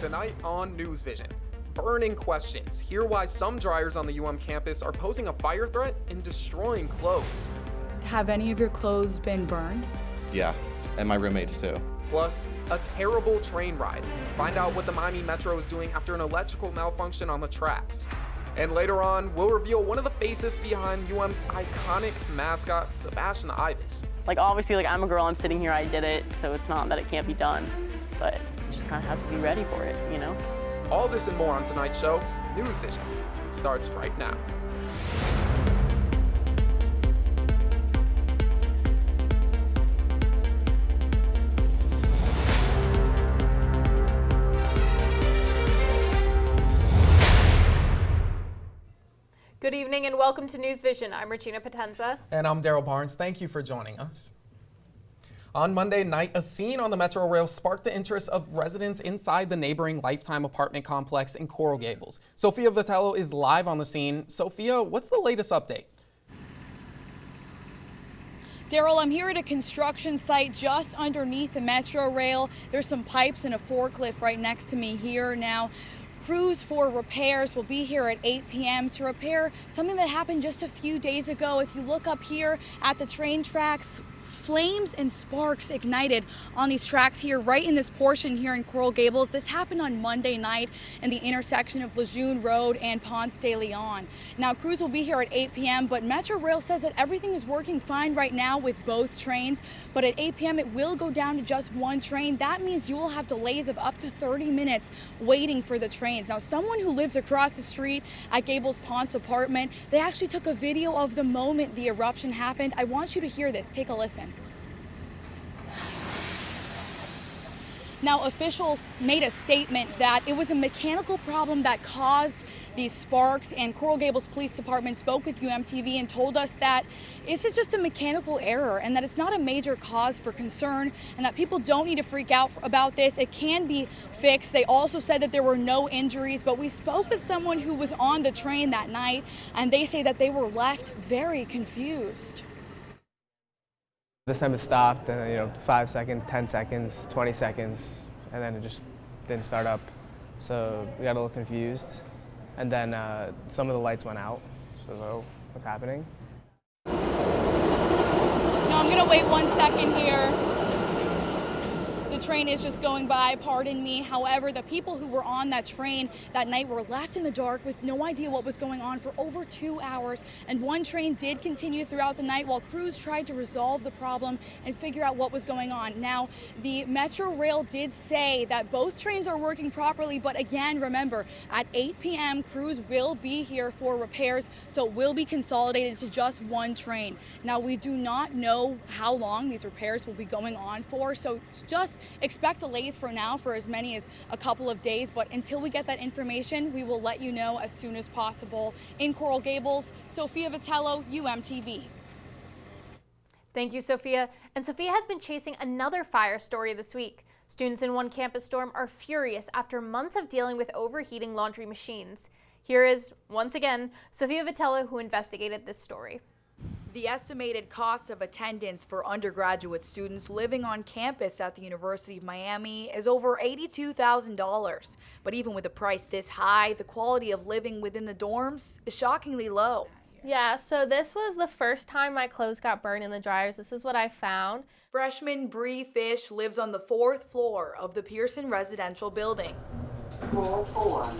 Tonight on NewsVision, burning questions. Hear why some dryers on the UM campus are posing a fire threat and destroying clothes. Have any of your clothes been burned? Yeah, and my roommates too. Plus, a terrible train ride. Find out what the Miami Metro is doing after an electrical malfunction on the tracks. And later on, we'll reveal one of the faces behind UM's iconic mascot, Sebastian the Ibis. Obviously, I'm a girl, I'm sitting here, I did it, so it's not that it can't be done, but you just kind of have to be ready for it, you know? All this and more on tonight's show. NewsVision starts right now. Good evening and welcome to NewsVision. I'm Regina Potenza. And I'm Derryl Barnes. Thank you for joining us. On Monday night, a scene on the Metrorail sparked the interest of residents inside the neighboring Lifetime apartment complex in Coral Gables. Sophia Vitello is live on the scene. Sophia, what's the latest update? Derryl, I'm here at a construction site just underneath the Metrorail. There's some pipes and a forklift right next to me here now. Crews for repairs will be here at 8 p.m. to repair something that happened just a few days ago. If you look up here at the train tracks, flames and sparks ignited on these tracks here, right in this portion here in Coral Gables. This happened on Monday night in the intersection of Lejeune Road and Ponce de Leon. Now, crews will be here at 8 p.m., but Metrorail says that everything is working fine right now with both trains. But at 8 p.m., it will go down to just one train. That means you will have delays of up to 30 minutes waiting for the trains. Now, someone who lives across the street at Gables Ponce apartment, they actually took a video of the moment the eruption happened. I want you to hear this. Take a listen. Now, officials made a statement that it was a mechanical problem that caused these sparks, and Coral Gables Police Department spoke with UMTV and told us that this is just a mechanical error and that it's not a major cause for concern and that people don't need to freak out about this. It can be fixed. They also said that there were no injuries, but we spoke with someone who was on the train that night, and they say that they were left very confused. This time it stopped, and 5 seconds, 10 seconds, 20 seconds, and then it just didn't start up. So we got a little confused, and then some of the lights went out. So oh, what's happening? Now I'm gonna wait 1 second here. The train is just going by, pardon me. However, the people who were on that train that night were left in the dark with no idea what was going on for over 2 hours. And one train did continue throughout the night while crews tried to resolve the problem and figure out what was going on. Now, the Metrorail did say that both trains are working properly, but again, remember, at 8 p.m., crews will be here for repairs, so it will be consolidated to just one train. Now, we do not know how long these repairs will be going on for, so just expect delays for now for as many as a couple of days, but until we get that information, we will let you know as soon as possible. In Coral Gables, Sophia Vitello, UMTV. Thank you, Sophia. And Sophia has been chasing another fire story this week. Students in one campus dorm are furious after months of dealing with overheating laundry machines. Here is, once again, Sophia Vitello, who investigated this story. The estimated cost of attendance for undergraduate students living on campus at the University of Miami is over $82,000. But even with a price this high, the quality of living within the dorms is shockingly low. Yeah, so this was the first time my clothes got burned in the dryers. This is what I found. Freshman Bree Fish lives on the 4th floor of the Pearson residential building. Floor 4.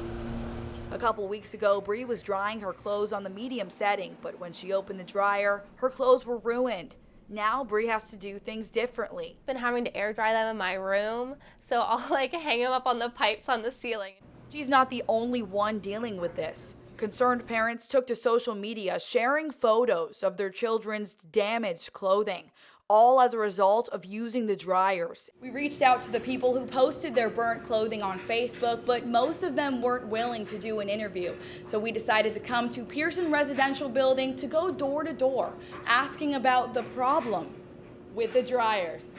A couple weeks ago, Bree was drying her clothes on the medium setting, but when she opened the dryer, her clothes were ruined. Now Bree has to do things differently. Been having to air dry them in my room, so I'll hang them up on the pipes on the ceiling. She's not the only one dealing with this. Concerned parents took to social media sharing photos of their children's damaged clothing, all as a result of using the dryers. We reached out to the people who posted their burnt clothing on Facebook, but most of them weren't willing to do an interview. So we decided to come to Pearson Residential Building to go door to door, asking about the problem with the dryers.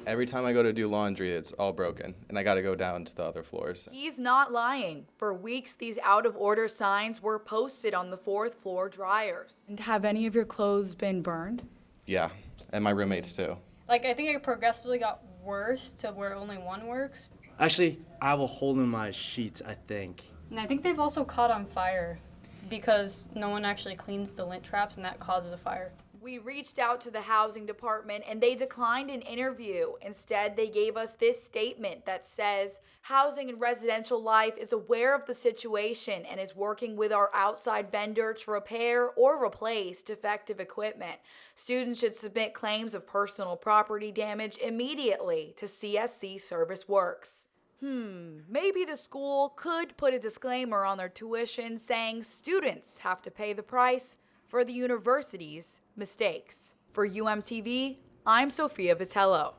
Every time I go to do laundry, it's all broken, and I got to go down to the other floors. He's not lying. For weeks, these out-of-order signs were posted on the 4th floor dryers. And have any of your clothes been burned? Yeah, and my roommates too. I think it progressively got worse to where only one works. Actually, I have a hole in my sheets, I think. And I think they've also caught on fire because no one actually cleans the lint traps, and that causes a fire. We reached out to the housing department and they declined an interview. Instead, they gave us this statement that says, Housing and Residential Life is aware of the situation and is working with our outside vendor to repair or replace defective equipment. Students should submit claims of personal property damage immediately to CSC Service Works. Maybe the school could put a disclaimer on their tuition saying students have to pay the price for the university's mistakes. For UMTV, I'm Sophia Vitello.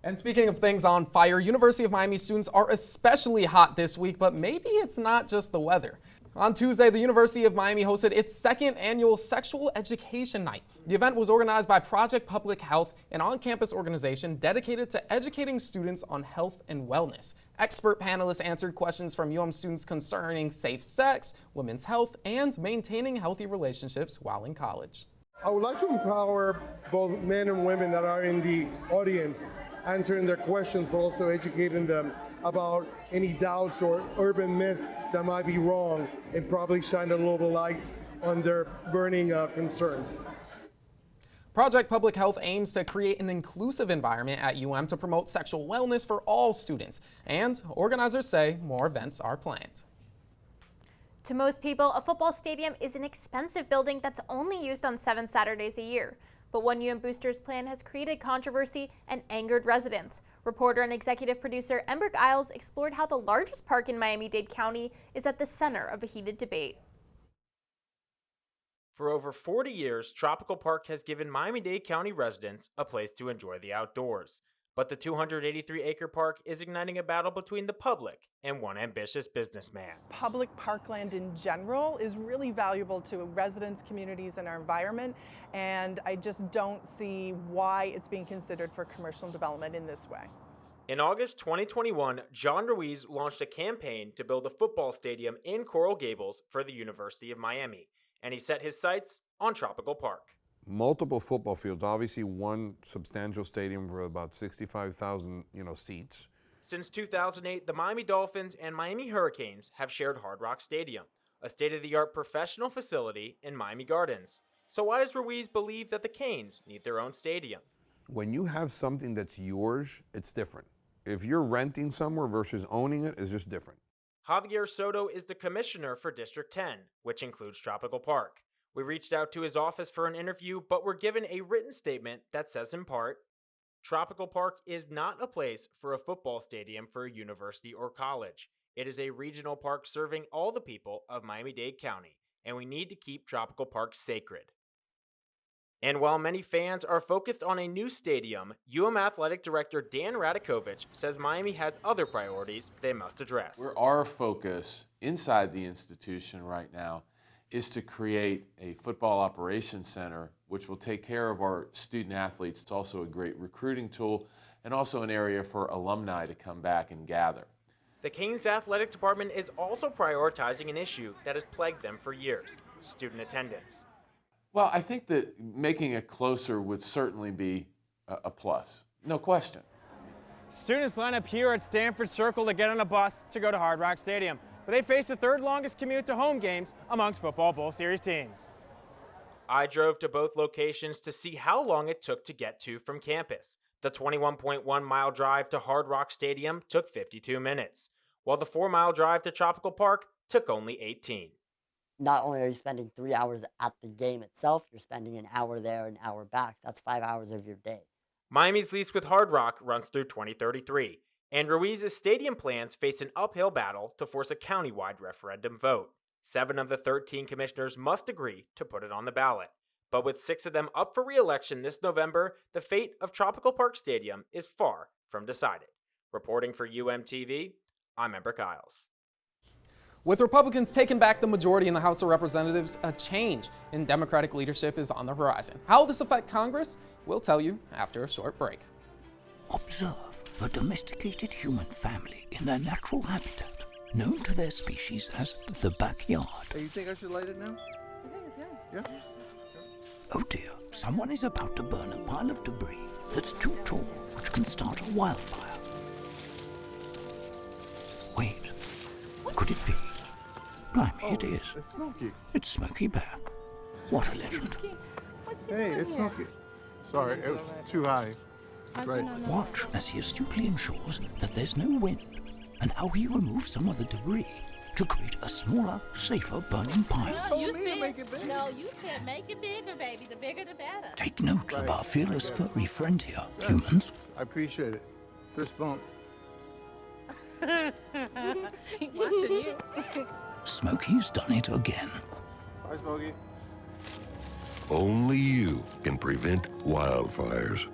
And speaking of things on fire, University of Miami students are especially hot this week, but maybe it's not just the weather. On Tuesday, the University of Miami hosted its second annual Sexual Education Night. The event was organized by Project Public Health, an on-campus organization dedicated to educating students on health and wellness. Expert panelists answered questions from UM students concerning safe sex, women's health, and maintaining healthy relationships while in college. I would like to empower both men and women that are in the audience, answering their questions, but also educating them about any doubts or urban myth that might be wrong, and probably shine a little light on their burning concerns. Project Public Health aims to create an inclusive environment at UM to promote sexual wellness for all students, and organizers say more events are planned. To most people, a football stadium is an expensive building that's only used on 7 Saturdays a year. But one UM Boosters plan has created controversy and angered residents. Reporter and executive producer Embrick Isles explored how the largest park in Miami-Dade County is at the center of a heated debate. For over 40 years, Tropical Park has given Miami-Dade County residents a place to enjoy the outdoors. But the 283-acre park is igniting a battle between the public and one ambitious businessman. Public parkland in general is really valuable to residents, communities, and our environment, and I just don't see why it's being considered for commercial development in this way. In August 2021, John Ruiz launched a campaign to build a football stadium in Coral Gables for the University of Miami, and he set his sights on Tropical Park. Multiple football fields, obviously one substantial stadium for about 65,000, seats. Since 2008, the Miami Dolphins and Miami Hurricanes have shared Hard Rock Stadium, a state-of-the-art professional facility in Miami Gardens. So why does Ruiz believe that the Canes need their own stadium? When you have something that's yours, it's different. If you're renting somewhere versus owning it, it's just different. Javier Soto is the commissioner for District 10, which includes Tropical Park. We reached out to his office for an interview, but were given a written statement that says in part, Tropical Park is not a place for a football stadium for a university or college. It is a regional park serving all the people of Miami-Dade County, and we need to keep Tropical Park sacred. And while many fans are focused on a new stadium, UM Athletic Director Dan Radakovich says Miami has other priorities they must address. Where our focus inside the institution right now is to create a football operations center which will take care of our student athletes. It's also a great recruiting tool and also an area for alumni to come back and gather. The Canes Athletic Department is also prioritizing an issue that has plagued them for years, student attendance. Well, I think that making it closer would certainly be a plus, no question. Students line up here at Stanford Circle to get on a bus to go to Hard Rock Stadium, but they face the third longest commute to home games amongst football Bowl Series teams. I drove to both locations to see how long it took to get to from campus. The 21.1-mile drive to Hard Rock Stadium took 52 minutes, while the 4-mile drive to Tropical Park took only 18. Not only are you spending 3 hours at the game itself, you're spending an hour there, an hour back. That's 5 hours of your day. Miami's lease with Hard Rock runs through 2033, and Ruiz's stadium plans face an uphill battle to force a countywide referendum vote. 7 of the 13 commissioners must agree to put it on the ballot. But with 6 of them up for re-election this November, the fate of Tropical Park Stadium is far from decided. Reporting for UMTV, I'm Embrick Isles. With Republicans taking back the majority in the House of Representatives, a change in Democratic leadership is on the horizon. How will this affect Congress? We'll tell you after a short break. Observe a domesticated human family in their natural habitat, known to their species as the backyard. Hey, you think I should light it now? I think it's good. Yeah? Oh dear, someone is about to burn a pile of debris that's too tall, which can start a wildfire. Wait, could it be? Blimey, it is. It's Smokey. It's Smokey Bear. What a legend. Hey, it's Smokey. Sorry, it was too high. Right. Watch as he astutely ensures that there's no wind, and how he removes some of the debris to create a smaller, safer burning pile. No, you said make it bigger, baby. The bigger the better. Take note of our fearless furry friend here, humans. I appreciate it. Fist bump. Watching you. Smokey's done it again. Bye, Smokey. Only you can prevent wildfires.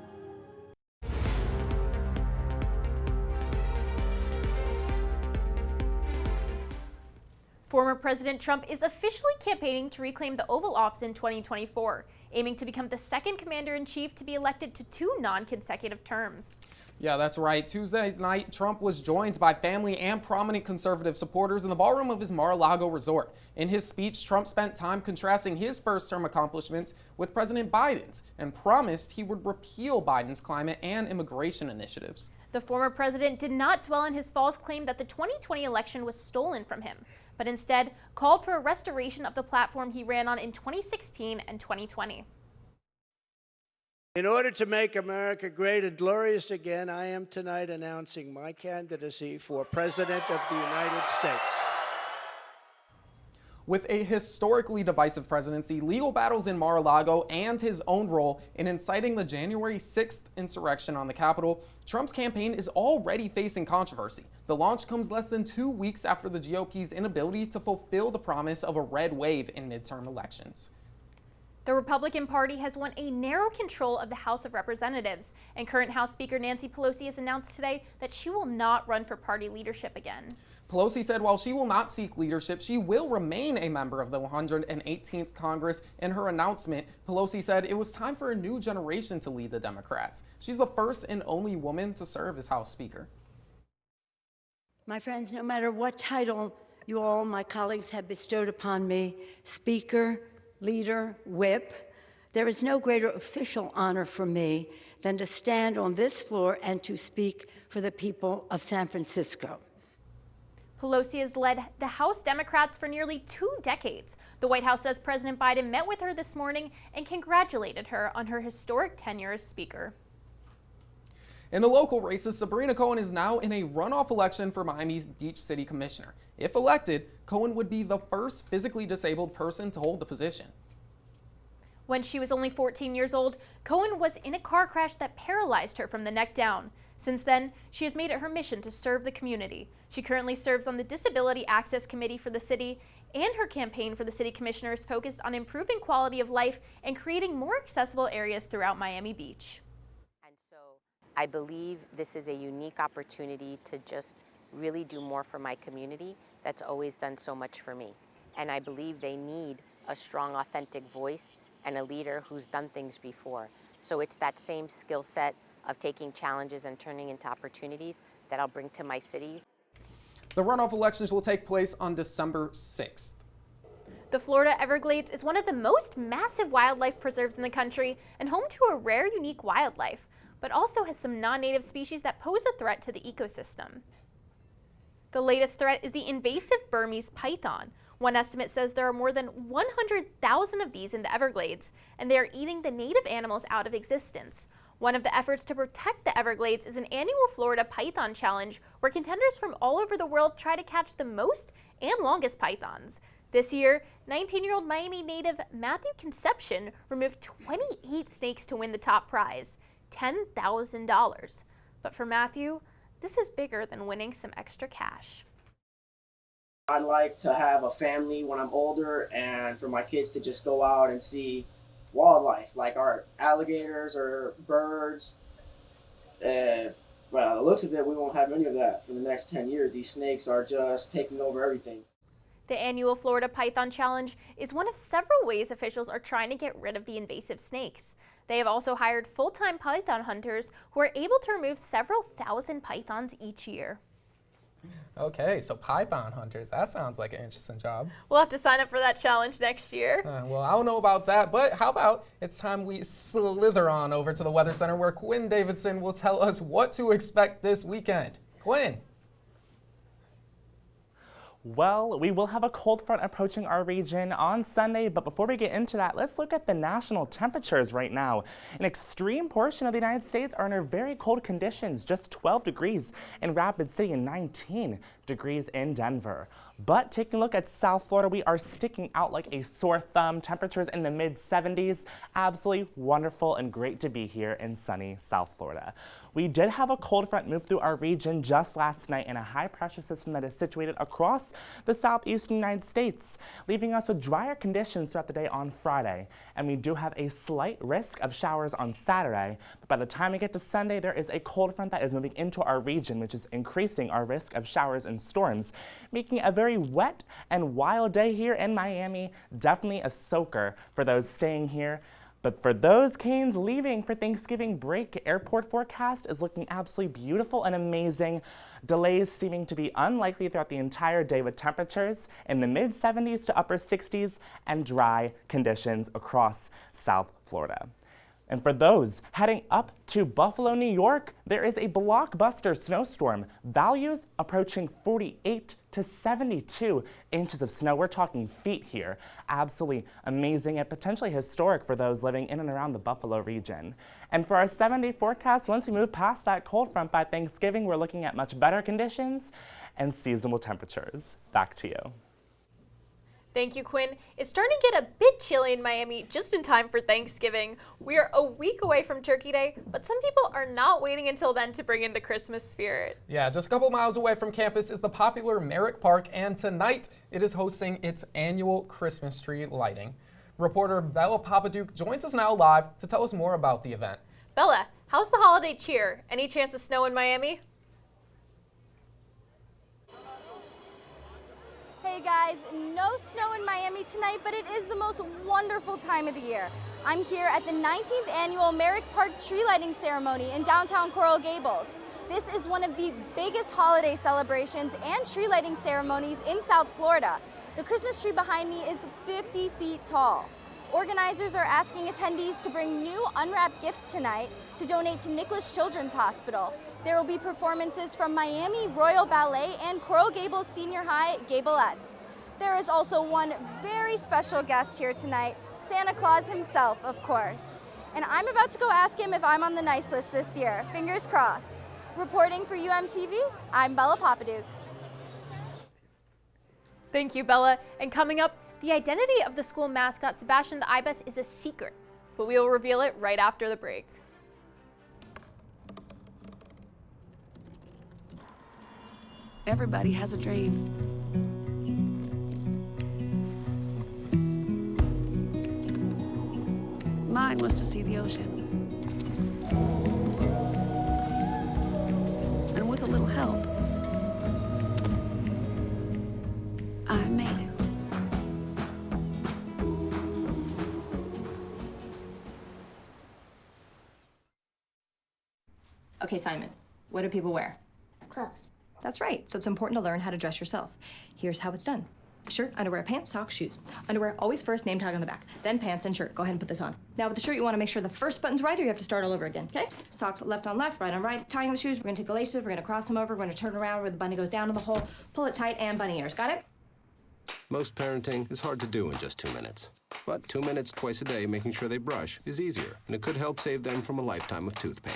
Former President Trump is officially campaigning to reclaim the Oval Office in 2024, aiming to become the second commander-in-chief to be elected to 2 non-consecutive terms. Yeah, that's right. Tuesday night, Trump was joined by family and prominent conservative supporters in the ballroom of his Mar-a-Lago resort. In his speech, Trump spent time contrasting his first-term accomplishments with President Biden's and promised he would repeal Biden's climate and immigration initiatives. The former president did not dwell on his false claim that the 2020 election was stolen from him, but instead called for a restoration of the platform he ran on in 2016 and 2020. In order to make America great and glorious again, I am tonight announcing my candidacy for President of the United States. With a historically divisive presidency, legal battles in Mar-a-Lago, and his own role in inciting the January 6th insurrection on the Capitol, Trump's campaign is already facing controversy. The launch comes less than 2 weeks after the GOP's inability to fulfill the promise of a red wave in midterm elections. The Republican Party has won a narrow control of the House of Representatives, and current House Speaker Nancy Pelosi has announced today that she will not run for party leadership again. Pelosi said while she will not seek leadership, she will remain a member of the 118th Congress. In her announcement, Pelosi said it was time for a new generation to lead the Democrats. She's the first and only woman to serve as House Speaker. My friends, no matter what title you all, my colleagues, have bestowed upon me, Speaker, Leader, Whip, there is no greater official honor for me than to stand on this floor and to speak for the people of San Francisco. Pelosi has led the House Democrats for nearly 2 decades. The White House says President Biden met with her this morning and congratulated her on her historic tenure as Speaker. In the local races, Sabrina Cohen is now in a runoff election for Miami Beach City Commissioner. If elected, Cohen would be the first physically disabled person to hold the position. When she was only 14 years old, Cohen was in a car crash that paralyzed her from the neck down. Since then, she has made it her mission to serve the community. She currently serves on the Disability Access Committee for the city, and her campaign for the city commissioner is focused on improving quality of life and creating more accessible areas throughout Miami Beach. I believe this is a unique opportunity to just really do more for my community that's always done so much for me. And I believe they need a strong, authentic voice and a leader who's done things before. So it's that same skill set of taking challenges and turning into opportunities that I'll bring to my city. The runoff elections will take place on December 6th. The Florida Everglades is one of the most massive wildlife preserves in the country and home to a rare, unique wildlife, but also has some non-native species that pose a threat to the ecosystem. The latest threat is the invasive Burmese python. One estimate says there are more than 100,000 of these in the Everglades, and they are eating the native animals out of existence. One of the efforts to protect the Everglades is an annual Florida Python Challenge, where contenders from all over the world try to catch the most and longest pythons. This year, 19-year-old Miami native Matthew Conception removed 28 snakes to win the top prize, $10,000. But for Matthew, this is bigger than winning some extra cash. I'd like to have a family when I'm older and for my kids to just go out and see wildlife like our alligators or birds. Well, the looks of it, we won't have any of that for the next 10 years. These snakes are just taking over everything. The annual Florida Python Challenge is one of several ways officials are trying to get rid of the invasive snakes. They have also hired full-time python hunters who are able to remove several thousand pythons each year. Okay, so python hunters, that sounds like an interesting job. We'll have to sign up for that challenge next year. Well, I don't know about that, but how about it's time we slither on over to the Weather Center where Quinn Davidson will tell us what to expect this weekend. Quinn. Well, we will have a cold front approaching our region on Sunday, but before we get into that, let's look at the national temperatures right now. An extreme portion of the United States are under very cold conditions, just 12 degrees in Rapid City and 19 degrees in Denver. But taking a look at South Florida, we are sticking out like a sore thumb. Temperatures in the mid-70s, absolutely wonderful and great to be here in sunny South Florida. We did have a cold front move through our region just last night in a high pressure system that is situated across the southeastern United States, leaving us with drier conditions throughout the day on Friday. And we do have a slight risk of showers on Saturday, but by the time we get to Sunday, there is a cold front that is moving into our region, which is increasing our risk of showers and storms, making it a very wet and wild day here in Miami. Definitely a soaker for those staying here. But for those Canes leaving for Thanksgiving break, airport forecast is looking absolutely beautiful and amazing. Delays seeming to be unlikely throughout the entire day with temperatures in the mid-70s to upper 60s and dry conditions across South Florida. And for those heading up to Buffalo, New York, there is a blockbuster snowstorm. Values approaching 48 to 72 inches of snow. We're talking feet here. Absolutely amazing and potentially historic for those living in and around the Buffalo region. And for our 7-day forecast, once we move past that cold front by Thanksgiving, we're looking at much better conditions and seasonable temperatures. Back to you. Thank you, Quinn. It's starting to get a bit chilly in Miami just in time for Thanksgiving. We are a week away from Turkey Day, but some people are not waiting until then to bring in the Christmas spirit. Yeah, just a couple miles away from campus is the popular Merrick Park, and tonight it is hosting its annual Christmas tree lighting. Reporter Bella Papaduke joins us now live to tell us more about the event. Bella, how's the holiday cheer? Any chance of snow in Miami? Hey guys, no snow in Miami tonight, but it is the most wonderful time of the year. I'm here at the 19th annual Merrick Park tree lighting ceremony in downtown Coral Gables. This is one of the biggest holiday celebrations and tree lighting ceremonies in South Florida. The Christmas tree behind me is 50 feet tall. Organizers are asking attendees to bring new unwrapped gifts tonight to donate to Nicholas Children's Hospital. There will be performances from Miami Royal Ballet and Coral Gables Senior High Gabelettes. There is also one very special guest here tonight, Santa Claus himself, of course. And I'm about to go ask him if I'm on the nice list this year. Fingers crossed. Reporting for UMTV, I'm Bella Papaduke. Thank you, Bella. And coming up, the identity of the school mascot, Sebastian the Ibis, is a secret, but we will reveal it right after the break. Everybody has a dream. Mine was to see the ocean. And with a little help, I made it. Okay, Simon, what do people wear? Clothes. That's right, so it's important to learn how to dress yourself. Here's how it's done. Shirt, underwear, pants, socks, shoes. Underwear, always first, name tag on the back. Then pants and shirt. Go ahead and put this on. Now with the shirt, you want to make sure the first button's right or you have to start all over again, okay? Socks left on left, right on right. Tying the shoes, we're gonna take the laces, we're gonna cross them over, we're gonna turn around where the bunny goes down in the hole, pull it tight, and bunny ears. Got it? Most parenting is hard to do in just 2 minutes. But 2 minutes twice a day making sure they brush is easier, and it could help save them from a lifetime of tooth pain.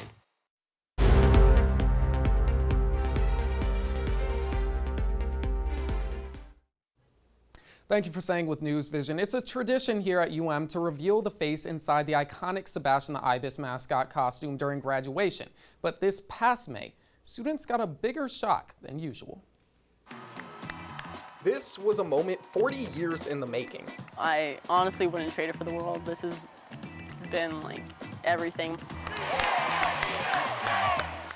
Thank you for staying with NewsVision. It's a tradition here at UM to reveal the face inside the iconic Sebastian the Ibis mascot costume during graduation. But this past May, students got a bigger shock than usual. This was a moment 40 years in the making. I honestly wouldn't trade it for the world. This has been like everything.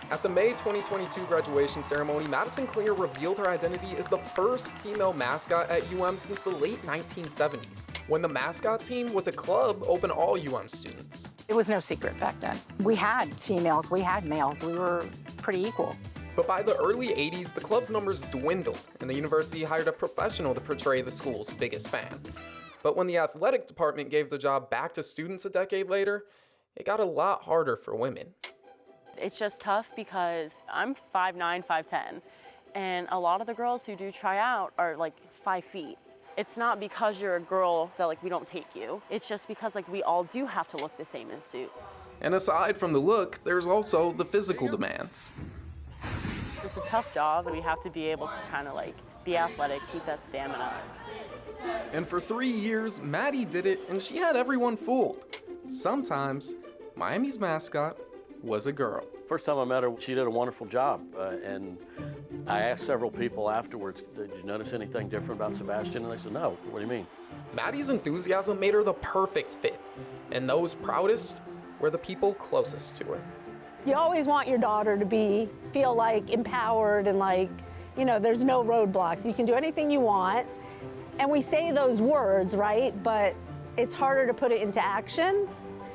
At the May 2022 graduation ceremony, Madison Clinger revealed her identity as the first female mascot at UM since the late 1970s, when the mascot team was a club open to all UM students. It was no secret back then. We had females, we had males, we were pretty equal. But by the early 80s, the club's numbers dwindled, and the university hired a professional to portray the school's biggest fan. But when the athletic department gave the job back to students a decade later, it got a lot harder for women. It's just tough because I'm 5'9", 5'10", and a lot of the girls who do try out are like 5 feet. It's not because you're a girl that like we don't take you. It's just because like we all do have to look the same in a suit. And aside from the look, there's also the physical demands. It's a tough job, and we have to be able to kind of like be athletic, keep that stamina. And for 3 years, Maddie did it, and she had everyone fooled. Sometimes, Miami's mascot was a girl. First time I met her, she did a wonderful job, and I asked several people afterwards, did you notice anything different about Sebastian? And they said, no. What do you mean? Maddie's enthusiasm made her the perfect fit, and those proudest were the people closest to her. You always want your daughter to feel like empowered and like, you know, there's no roadblocks. You can do anything you want. And we say those words, right? But it's harder to put it into action.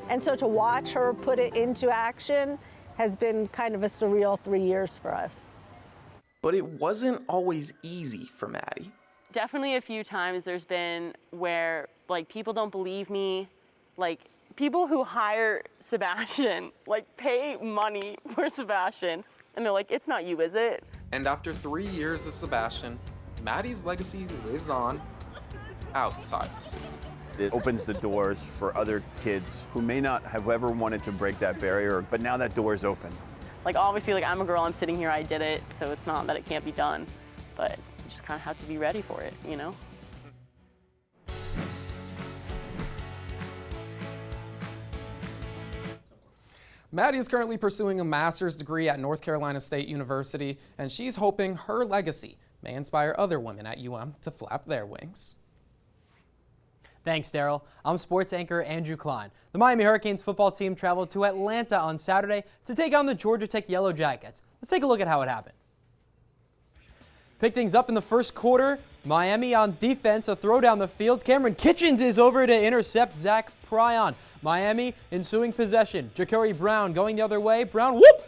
And so to watch her put it into action has been kind of a surreal 3 years for us. But it wasn't always easy for Maddie. Definitely a few times there's been where like people don't believe me, like people who hire Sebastian, like pay money for Sebastian, and they're like, it's not you, is it? And after 3 years of Sebastian, Maddie's legacy lives on outside the suit. It opens the doors for other kids who may not have ever wanted to break that barrier, but now that door is open. Like obviously, like I'm a girl, I'm sitting here, I did it, so it's not that it can't be done, but you just kind of have to be ready for it, you know? Maddie is currently pursuing a master's degree at North Carolina State University, and she's hoping her legacy may inspire other women at UM to flap their wings. Thanks, Derryl. I'm sports anchor Andrew Klein. The Miami Hurricanes football team traveled to Atlanta on Saturday to take on the Georgia Tech Yellow Jackets. Let's take a look at how it happened. Pick things up in the first quarter. Miami on defense, a throw down the field. Cameron Kitchens is over to intercept Zach Pryon. Miami ensuing possession. Ja'Cory Brown going the other way. Brown, whoop!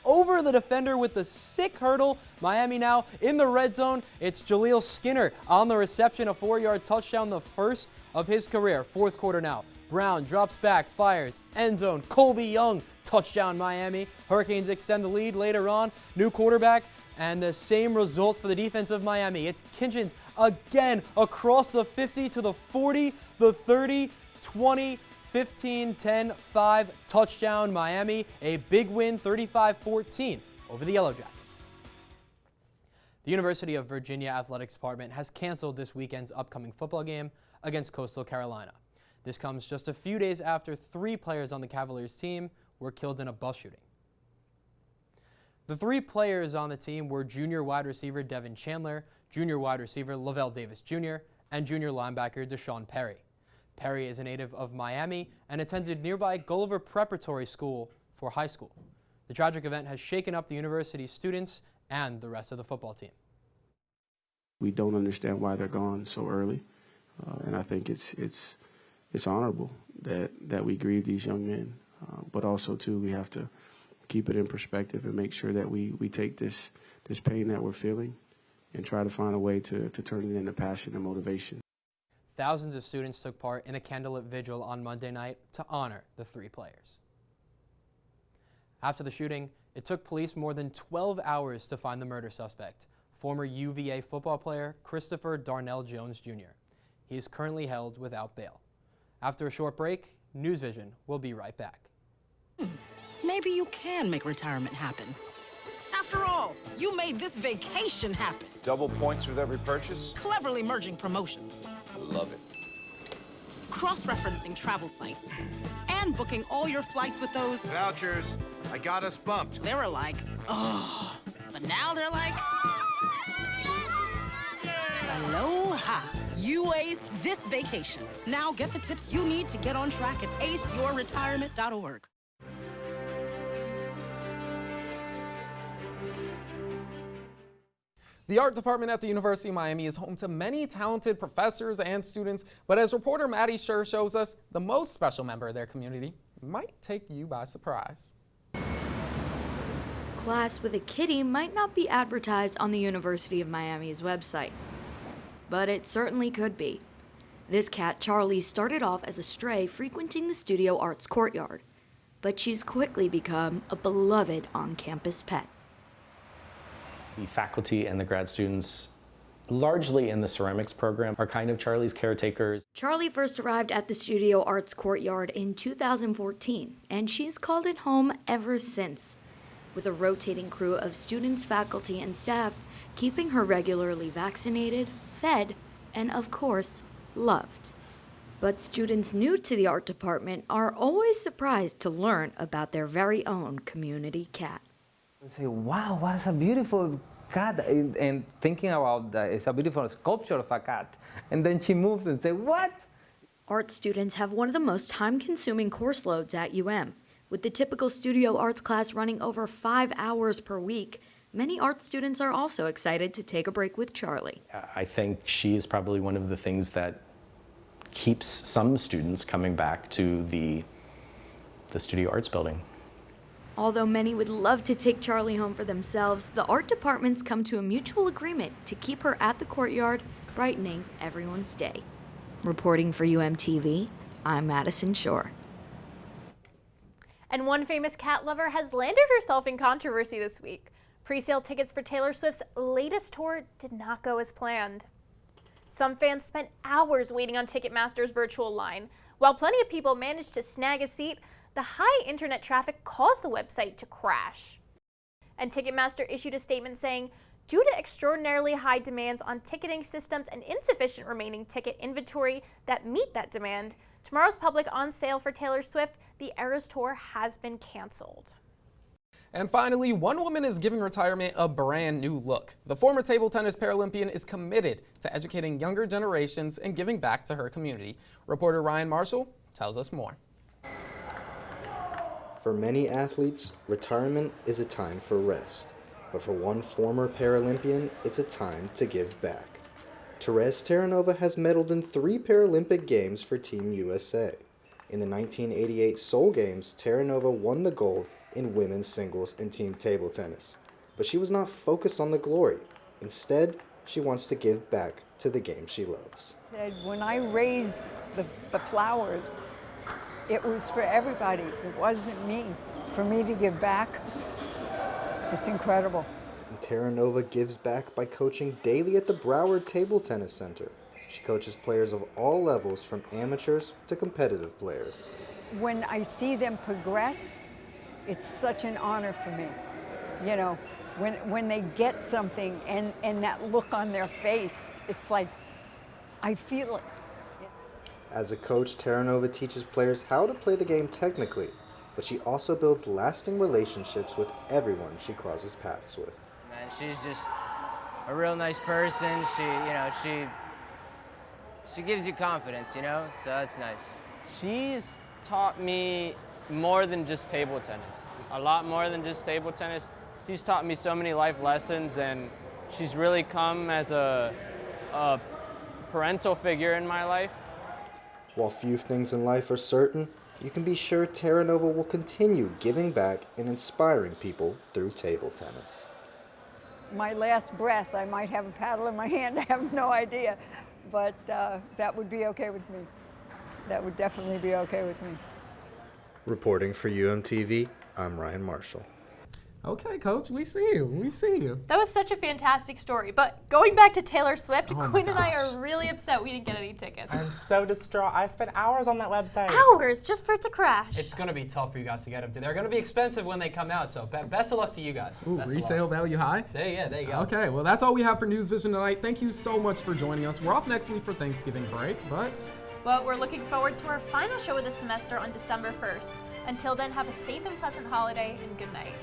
Over the defender with the sick hurdle. Miami now in the red zone. It's Jaleel Skinner on the reception. A 4-yard touchdown, the first of his career. Fourth quarter now. Brown drops back, fires. End zone. Colby Young. Touchdown Miami. Hurricanes extend the lead later on. New quarterback. And the same result for the defense of Miami. It's Kitchens again across the 50 to the 40, the 30, 20, 15, 10, 5, touchdown Miami. A big win, 35-14 over the Yellow Jackets. The University of Virginia Athletics Department has canceled this weekend's upcoming football game against Coastal Carolina. This comes just a few days after 3 players on the Cavaliers team were killed in a bus shooting. The 3 players on the team were junior wide receiver Devin Chandler, junior wide receiver Lavelle Davis Jr., and junior linebacker Deshaun Perry. Perry is a native of Miami and attended nearby Gulliver Preparatory School for high school. The tragic event has shaken up the university's students and the rest of the football team. We don't understand why they're gone so early, and I think it's honorable that we grieve these young men, but also too we have to keep it in perspective and make sure that we take this pain that we're feeling and try to find a way to turn it into passion and motivation. Thousands of students took part in a candlelit vigil on Monday night to honor the 3 players. After the shooting, it took police more than 12 hours to find the murder suspect, former UVA football player Christopher Darnell Jones Jr. He is currently held without bail. After a short break, NewsVision will be right back. Maybe you can make retirement happen. After all, you made this vacation happen. Double points with every purchase? Cleverly merging promotions. Love it. Cross-referencing travel sites. And booking all your flights with those... vouchers. I got us bumped. They were like, oh. But now they're like... Aloha. You aced this vacation. Now get the tips you need to get on track at aceyourretirement.org. The art department at the University of Miami is home to many talented professors and students, but as reporter Maddie Scher shows us, the most special member of their community might take you by surprise. class with a kitty might not be advertised on the University of Miami's website, but it certainly could be. This cat, Charlie, started off as a stray frequenting the studio arts courtyard, but she's quickly become a beloved on-campus pet. The faculty and the grad students, largely in the ceramics program, are kind of Charlie's caretakers. Charlie first arrived at the studio arts courtyard in 2014, and she's called it home ever since, with a rotating crew of students, faculty, and staff keeping her regularly vaccinated, fed, and of course, loved. But students new to the art department are always surprised to learn about their very own community cat. I say, wow, what is a beautiful cat, and thinking about that, it's a beautiful sculpture of a cat. And then she moves and say, what? Art students have one of the most time-consuming course loads at UM. With the typical studio arts class running over 5 hours per week, many art students are also excited to take a break with Charlie. I think she is probably one of the things that keeps some students coming back to the studio arts building. Although many would love to take Charlie home for themselves, the art departments come to a mutual agreement to keep her at the courtyard, brightening everyone's day. Reporting for UMTV, I'm Madison Shore. And one famous cat lover has landed herself in controversy this week. Pre-sale tickets for Taylor Swift's latest tour did not go as planned. Some fans spent hours waiting on Ticketmaster's virtual line. While plenty of people managed to snag a seat, the high internet traffic caused the website to crash. And Ticketmaster issued a statement saying, due to extraordinarily high demands on ticketing systems and insufficient remaining ticket inventory that meet that demand, tomorrow's public on sale for Taylor Swift, the Eras Tour, has been canceled. And finally, one woman is giving retirement a brand new look. The former table tennis Paralympian is committed to educating younger generations and giving back to her community. Reporter Ryan Marshall tells us more. For many athletes, retirement is a time for rest. But for one former Paralympian, it's a time to give back. Therese Terranova has medaled in 3 Paralympic Games for Team USA. In the 1988 Seoul Games, Terranova won the gold in women's singles and team table tennis. But she was not focused on the glory. Instead, she wants to give back to the game she loves. When I raised the flowers, it was for everybody. It wasn't me. For me to give back, it's incredible. And Terranova gives back by coaching daily at the Broward Table Tennis Center. She coaches players of all levels, from amateurs to competitive players. When I see them progress, it's such an honor for me. You know, when they get something and that look on their face, it's like, I feel it. As a coach, Terranova teaches players how to play the game technically, but she also builds lasting relationships with everyone she crosses paths with. Man, she's just a real nice person. She gives you confidence, you know, so that's nice. She's taught me more than just table tennis, a lot more than just table tennis. She's taught me so many life lessons, and she's really come as a parental figure in my life. While few things in life are certain, you can be sure Terranova will continue giving back and inspiring people through table tennis. My last breath, I might have a paddle in my hand, I have no idea, but that would be okay with me. That would definitely be okay with me. Reporting for UMTV, I'm Ryan Marshall. Okay, Coach, we see you. We see you. That was such a fantastic story. But going back to Taylor Swift, Quinn and I are really upset we didn't get any tickets. I'm so distraught. I spent hours on that website. Hours just for it to crash. It's going to be tough for you guys to get them. They're going to be expensive when they come out, so best of luck to you guys. Ooh, resale value high? There you go. Okay, well, that's all we have for NewsVision tonight. Thank you so much for joining us. We're off next week for Thanksgiving break, but we're looking forward to our final show of the semester on December 1st. Until then, have a safe and pleasant holiday, and good night.